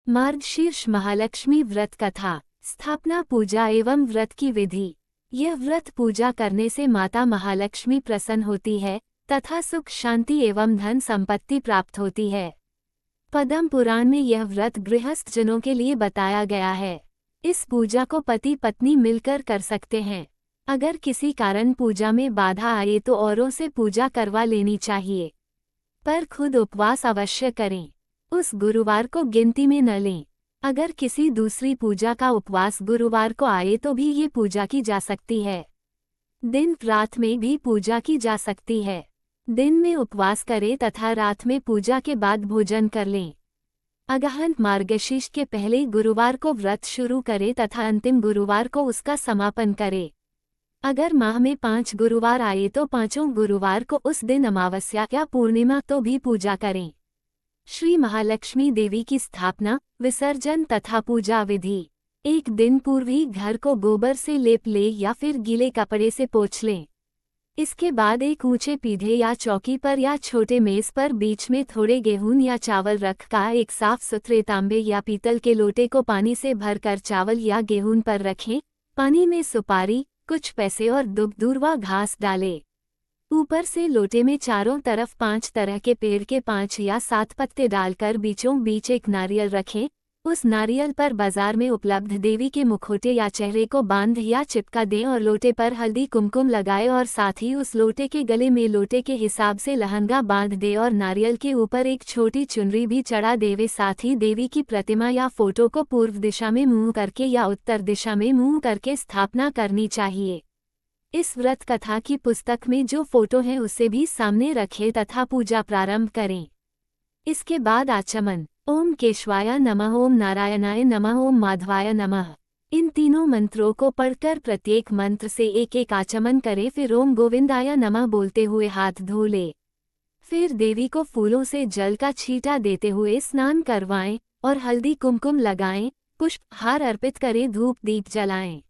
मार्गशीर्ष महालक्ष्मी व्रत कथा। स्थापना, पूजा एवं व्रत की विधि। यह व्रत पूजा करने से माता महालक्ष्मी प्रसन्न होती है तथा सुख, शांति एवं धन संपत्ति प्राप्त होती है। पद्म पुराण में यह व्रत गृहस्थ जनों के लिए बताया गया है। इस पूजा को पति पत्नी मिलकर कर सकते हैं। अगर किसी कारण पूजा में बाधा आए तो औरों से पूजा करवा लेनी चाहिए, पर खुद उपवास अवश्य करें। उस गुरुवार को गिनती में न लें। अगर किसी दूसरी पूजा का उपवास गुरुवार को आए तो भी ये पूजा की जा सकती है। दिन रात में भी पूजा की जा सकती है। दिन में उपवास करें तथा रात में पूजा के बाद भोजन कर लें। अगहन मार्गशीर्ष के पहले गुरुवार को व्रत शुरू करें तथा अंतिम गुरुवार को उसका समापन करें। अगर माह में 5 गुरुवार आए तो 5 गुरुवार को उस दिन अमावस्या या पूर्णिमा तो भी पूजा करें। श्री महालक्ष्मी देवी की स्थापना, विसर्जन तथा पूजा विधि। एक दिन पूर्व ही घर को गोबर से लेप ले या फिर गीले कपड़े से पोंछ लें। इसके बाद एक ऊंचे पीढ़े या चौकी पर या छोटे मेज पर बीच में थोड़े गेहूं या चावल रखकर एक साफ सुथरे तांबे या पीतल के लोटे को पानी से भरकर चावल या गेहूं पर रखें। पानी में सुपारी, कुछ पैसे और दुबदुरवा घास डालें। ऊपर से लोटे में चारों तरफ 5 तरह के पेड़ के 5 या 7 पत्ते डालकर बीचों बीच एक नारियल रखें। उस नारियल पर बाजार में उपलब्ध देवी के मुखौटे या चेहरे को बांध या चिपका दें और लोटे पर हल्दी कुमकुम लगाए और साथ ही उस लोटे के गले में लोटे के हिसाब से लहंगा बांध दे और नारियल के ऊपर एक छोटी चुनरी भी चढ़ा देवे। साथ ही देवी की प्रतिमा या फोटो को पूर्व दिशा में मुंह करके या उत्तर दिशा में मुंह करके स्थापना करनी चाहिए। इस व्रत कथा की पुस्तक में जो फोटो है उसे भी सामने रखें तथा पूजा प्रारंभ करें। इसके बाद आचमन। ओम केशवाय नमः, ओम नारायणाय नमः, ओम माधवाय नमः। इन तीनों मंत्रों को पढ़कर प्रत्येक मंत्र से एक एक आचमन करें। फिर ओम गोविंदाय नमः बोलते हुए हाथ धो ले। फिर देवी को फूलों से जल का छींटा देते हुए स्नान करवाएं और हल्दी कुमकुम लगाएं, पुष्प हार अर्पित करें, धूप दीप जलाएं।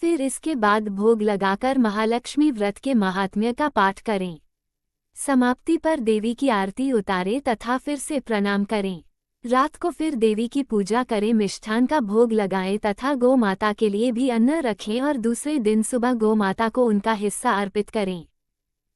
फिर इसके बाद भोग लगाकर महालक्ष्मी व्रत के महात्म्य का पाठ करें। समाप्ति पर देवी की आरती उतारें तथा फिर से प्रणाम करें। रात को फिर देवी की पूजा करें, मिष्ठान का भोग लगाएं तथा गौ माता के लिए भी अन्न रखें और दूसरे दिन सुबह गौ माता को उनका हिस्सा अर्पित करें।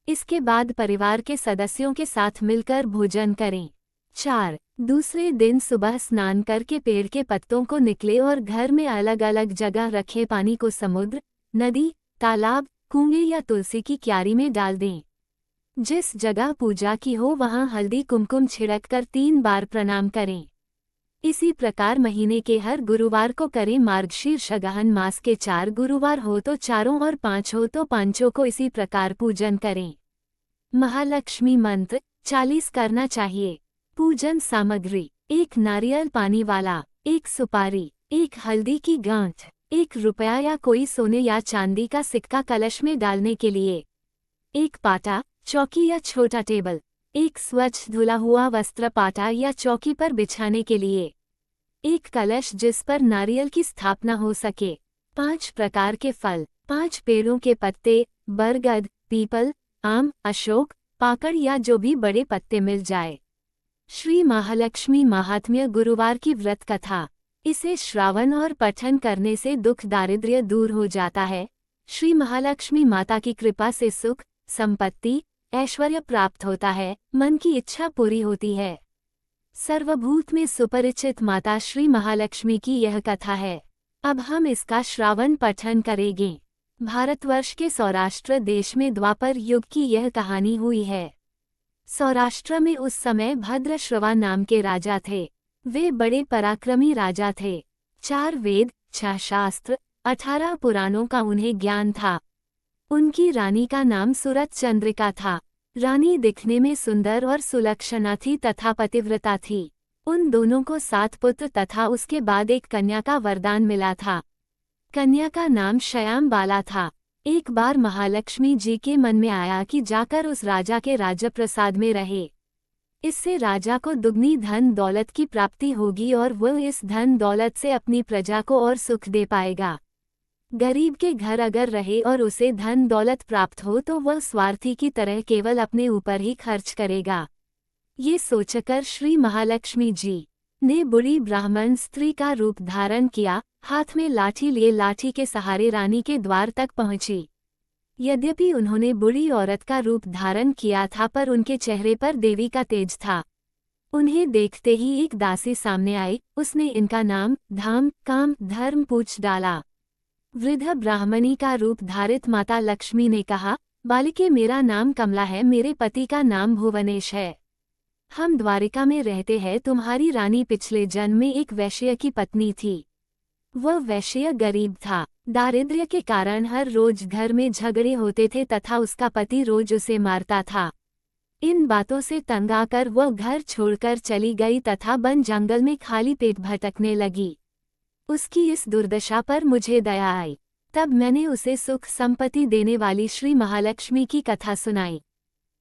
इसके बाद परिवार के सदस्यों के साथ मिलकर भोजन करें। 4. दूसरे दिन सुबह स्नान करके पेड़ के पत्तों को निकले और घर में अलग अलग जगह रखे पानी को समुद्र, नदी, तालाब, कुएं या तुलसी की क्यारी में डाल दें। जिस जगह पूजा की हो वहां हल्दी कुमकुम छिड़ककर 3 बार प्रणाम करें। इसी प्रकार महीने के हर गुरुवार को करें। मार्गशीर्ष अगहन मास के 4 गुरुवार हो तो चारों और 5 हो तो 5 को इसी प्रकार पूजन करें। महालक्ष्मी मंत्र 40 करना चाहिए। पूजन सामग्री: 1 नारियल पानी वाला, 1 सुपारी, 1 हल्दी की गांठ, 1 रुपया या कोई सोने या चांदी का सिक्का कलश में डालने के लिए, 1 पाटा, चौकी या छोटा टेबल, 1 स्वच्छ धुला हुआ वस्त्र पाटा या चौकी पर बिछाने के लिए, 1 कलश जिस पर नारियल की स्थापना हो सके, 5 प्रकार के फल, 5 पेड़ों के पत्ते, बरगद, पीपल, आम, अशोक, पाकड़ या जो भी बड़े पत्ते मिल जाए। श्री महालक्ष्मी महात्म्य गुरुवार की व्रत कथा। इसे श्रावण और पठन करने से दुख दारिद्र्य दूर हो जाता है। श्री महालक्ष्मी माता की कृपा से सुख, संपत्ति, ऐश्वर्य प्राप्त होता है, मन की इच्छा पूरी होती है। सर्वभूत में सुपरिचित माता श्री महालक्ष्मी की यह कथा है। अब हम इसका श्रावण पठन करेंगे। भारतवर्ष के सौराष्ट्र देश में द्वापर युग की यह कहानी हुई है। सौराष्ट्र में उस समय भद्रश्रवा नाम के राजा थे। वे बड़े पराक्रमी राजा थे। 4 वेद, 6 शास्त्र, 18 पुराणों का उन्हें ज्ञान था। उनकी रानी का नाम सूरत चंद्रिका था। रानी दिखने में सुंदर और सुलक्षणा थी तथा पतिव्रता थी। उन दोनों को 7 पुत्र तथा उसके बाद एक कन्या का वरदान मिला था। कन्या का नाम श्याम बाला था। एक बार महालक्ष्मी जी के मन में आया कि जाकर उस राजा के राजप्रसाद में रहे। इससे राजा को दुगनी धन दौलत की प्राप्ति होगी और वह इस धन दौलत से अपनी प्रजा को और सुख दे पाएगा। गरीब के घर अगर रहे और उसे धन दौलत प्राप्त हो तो वह स्वार्थी की तरह केवल अपने ऊपर ही खर्च करेगा। ये सोचकर श्री महालक्ष्मी जी ने बुरी ब्राह्मण स्त्री का रूप धारण किया, हाथ में लाठी लिए लाठी के सहारे रानी के द्वार तक पहुंची। यद्यपि उन्होंने बुरी औरत का रूप धारण किया था, पर उनके चेहरे पर देवी का तेज था। उन्हें देखते ही एक दासी सामने आई, उसने इनका नाम, धाम, काम, धर्म पूछ डाला। वृद्ध ब्राह्मणी का रूप धारित माता लक्ष्मी ने कहा, बालिके, मेरा नाम कमला है, मेरे पति का नाम भुवनेश है। हम द्वारिका में रहते हैं। तुम्हारी रानी पिछले जन्म में एक वैश्य की पत्नी थी। वह वैश्य गरीब था। दारिद्र्य के कारण हर रोज घर में झगड़े होते थे तथा उसका पति रोज उसे मारता था। इन बातों से तंग आकर वह घर छोड़कर चली गई तथा वन जंगल में खाली पेट भटकने लगी। उसकी इस दुर्दशा पर मुझे दया आई। तब मैंने उसे सुख संपत्ति देने वाली श्री महालक्ष्मी की कथा सुनाई।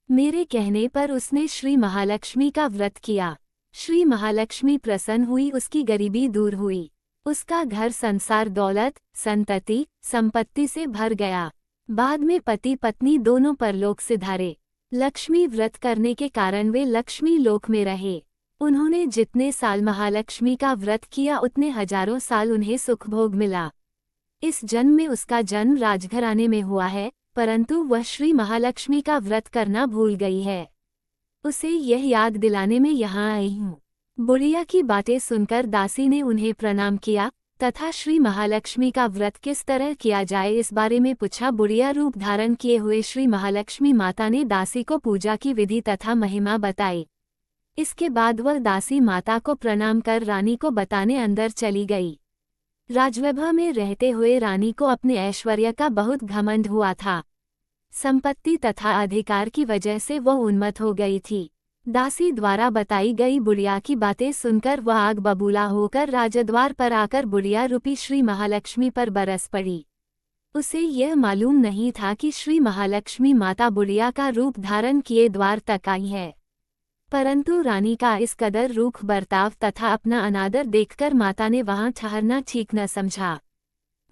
मेरे कहने पर उसने श्री महालक्ष्मी का व्रत किया। श्री महालक्ष्मी प्रसन्न हुई, उसकी गरीबी दूर हुई। उसका घर संसार दौलत, संतति, संपत्ति से भर गया। बाद में पति पत्नी दोनों परलोक सिधारे। लक्ष्मी व्रत करने के कारण वे लक्ष्मी लोक में रहे। उन्होंने जितने साल महालक्ष्मी का व्रत किया उतने हजारों साल उन्हें सुख भोग मिला। इस जन्म में उसका जन्म राजघराने में हुआ है, परंतु वह श्री महालक्ष्मी का व्रत करना भूल गई है। उसे यह याद दिलाने में यहाँ आई हूँ। बुढ़िया की बातें सुनकर दासी ने उन्हें प्रणाम किया तथा श्री महालक्ष्मी का व्रत किस तरह किया जाए इस बारे में पूछा। बुढ़िया रूप धारण किए हुए श्री महालक्ष्मी माता ने दासी को पूजा की विधि तथा महिमा बताई। इसके बाद वह दासी माता को प्रणाम कर रानी को बताने अंदर चली गई। राजवैभव में रहते हुए रानी को अपने ऐश्वर्य का बहुत घमंड हुआ था। संपत्ति तथा अधिकार की वजह से वह उन्मत्त हो गई थी। दासी द्वारा बताई गई बुढ़िया की बातें सुनकर वह आग बबूला होकर राजद्वार पर आकर बुढ़िया रूपी श्री महालक्ष्मी पर बरस पड़ी। उसे यह मालूम नहीं था कि श्री महालक्ष्मी माता बुढ़िया का रूप धारण किए द्वार तक आई है। परंतु रानी का इस कदर रूख बर्ताव तथा अपना अनादर देखकर माता ने वहां ठहरना ठीक न समझा।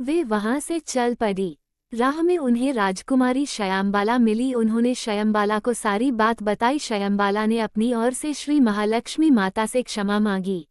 वे वहां से चल पड़ी। राह में उन्हें राजकुमारी शयंबाला मिली। उन्होंने शयंबाला को सारी बात बताई। शयंबाला ने अपनी ओर से श्री महालक्ष्मी माता से क्षमा मांगी।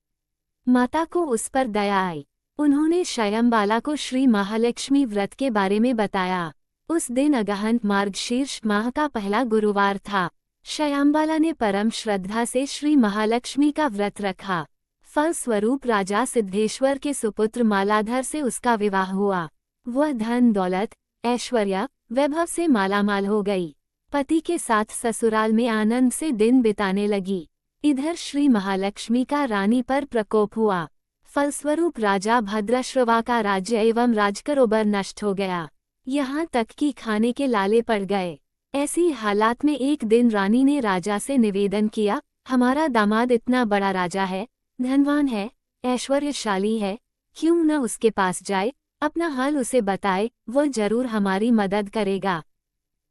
माता को उस पर दया आई। उन्होंने शयंबाला को श्री महालक्ष्मी व्रत के बारे में बताया। उस दिन अगहन मार्गशीर्ष माह का पहला गुरुवार था। शयंबाला ने परम श्रद्धा से श्री महालक्ष्मी का व्रत रखा। फलस्वरूप राजा सिद्धेश्वर के सुपुत्र मालाधर से उसका विवाह हुआ। वह धन दौलत, ऐश्वर्य, वैभव से मालामाल हो गई। पति के साथ ससुराल में आनंद से दिन बिताने लगी। इधर श्री महालक्ष्मी का रानी पर प्रकोप हुआ। फलस्वरूप राजा भद्रश्रवा का राज्य एवं राजकरोबर नष्ट हो गया। यहाँ तक कि खाने के लाले पड़ गए। ऐसी हालात में एक दिन रानी ने राजा से निवेदन किया, हमारा दामाद इतना बड़ा राजा है, धनवान है, ऐश्वर्यशाली है, क्यों न उसके पास जाए, अपना हाल उसे बताए, वह जरूर हमारी मदद करेगा।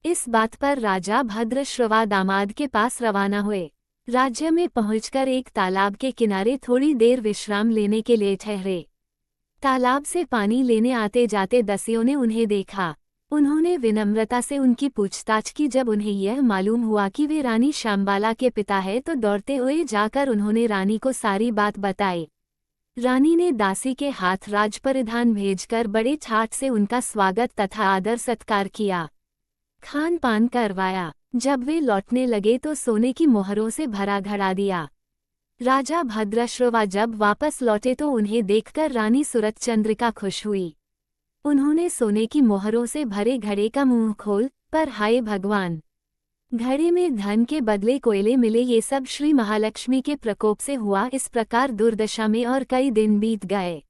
इस बात पर राजा भद्रश्रवा दामाद के पास रवाना हुए। राज्य में पहुंचकर एक तालाब के किनारे थोड़ी देर विश्राम लेने के लिए ठहरे। तालाब से पानी लेने आते जाते दसियों ने उन्हें देखा। उन्होंने विनम्रता से उनकी पूछताछ की। जब उन्हें यह मालूम हुआ कि वे रानी श्यामबाला के पिता है तो दौड़ते हुए जाकर उन्होंने रानी को सारी बात बताई। रानी ने दासी के हाथ राजपरिधान भेजकर बड़े ठाठ से उनका स्वागत तथा आदर सत्कार किया, खान पान करवाया। जब वे लौटने लगे तो सोने की मोहरों से भरा घड़ा दिया। राजा भद्रश्रवा जब वापस लौटे तो उन्हें देखकर रानी सूरतचंद्रिका खुश हुई। उन्होंने सोने की मोहरों से भरे घड़े का मुंह खोल, पर हाय भगवान, घड़े में धन के बदले कोयले मिले। ये सब श्री महालक्ष्मी के प्रकोप से हुआ। इस प्रकार दुर्दशा में और कई दिन बीत गए।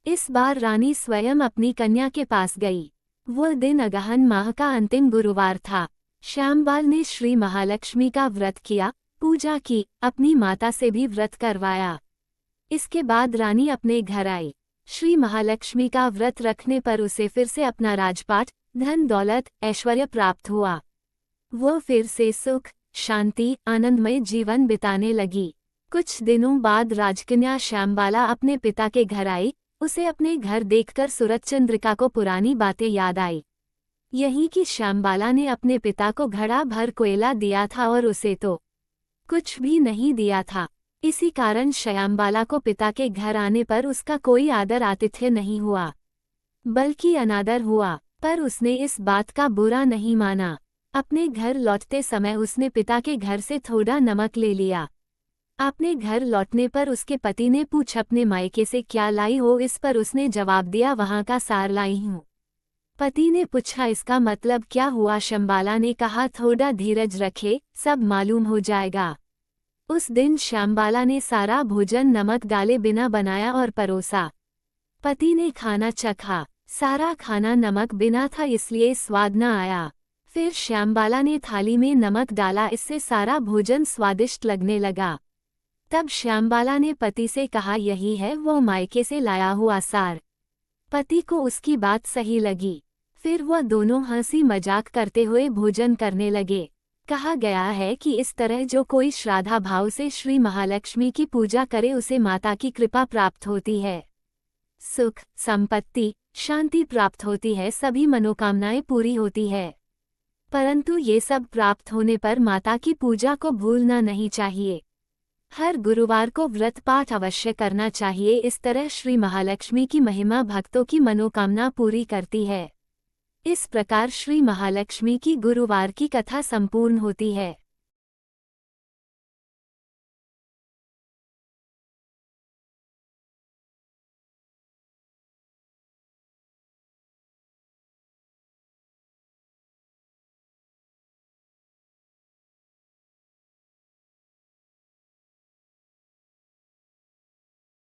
इस बार रानी स्वयं अपनी कन्या के पास गई। वह दिन अगहन माह का अंतिम गुरुवार था। श्यामबाल ने श्री महालक्ष्मी का व्रत किया, पूजा की, अपनी माता से भी व्रत करवाया। इसके बाद रानी अपने घर आई। श्री महालक्ष्मी का व्रत रखने पर उसे फिर से अपना राजपाट, धन दौलत, ऐश्वर्य प्राप्त हुआ। वह फिर से सुख, शांति, आनंदमय जीवन बिताने लगी। कुछ दिनों बाद राजकन्या श्यामबाला अपने पिता के घर आई। उसे अपने घर देखकर सूरतचंद्रिका को पुरानी बातें याद आई। यही कि श्यामबाला ने अपने पिता को घड़ा भर कोयला दिया था और उसे तो कुछ भी नहीं दिया था। इसी कारण श्यामबाला को पिता के घर आने पर उसका कोई आदर आतिथ्य नहीं हुआ, बल्कि अनादर हुआ। पर उसने इस बात का बुरा नहीं माना। अपने घर लौटते समय उसने पिता के घर से थोड़ा नमक ले लिया। अपने घर लौटने पर उसके पति ने पूछा अपने मायके से क्या लाई हो, इस पर उसने जवाब दिया वहां का सार लाई हूँ। पति ने पूछा इसका मतलब क्या हुआ? श्यामबाला ने कहा थोड़ा धीरज रखे, सब मालूम हो जाएगा। उस दिन श्यामबाला ने सारा भोजन नमक डाले बिना बनाया और परोसा। पति ने खाना चखा, सारा खाना नमक बिना था इसलिए स्वाद न आया। फिर श्यामबाला ने थाली में नमक डाला, इससे सारा भोजन स्वादिष्ट लगने लगा। तब श्यामबाला ने पति से कहा यही है वो मायके से लाया हुआ सार। पति को उसकी बात सही लगी। फिर वह दोनों हंसी मजाक करते हुए भोजन करने लगे। कहा गया है कि इस तरह जो कोई श्रद्धा भाव से श्री महालक्ष्मी की पूजा करे उसे माता की कृपा प्राप्त होती है, सुख, संपत्ति, शांति प्राप्त होती है, सभी मनोकामनाएं पूरी होती है। परंतु ये सब प्राप्त होने पर माता की पूजा को भूलना नहीं चाहिए। हर गुरुवार को व्रत पाठ अवश्य करना चाहिए। इस तरह श्री महालक्ष्मी की महिमा भक्तों की मनोकामना पूरी करती है। इस प्रकार श्री महालक्ष्मी की गुरुवार की कथा संपूर्ण होती है।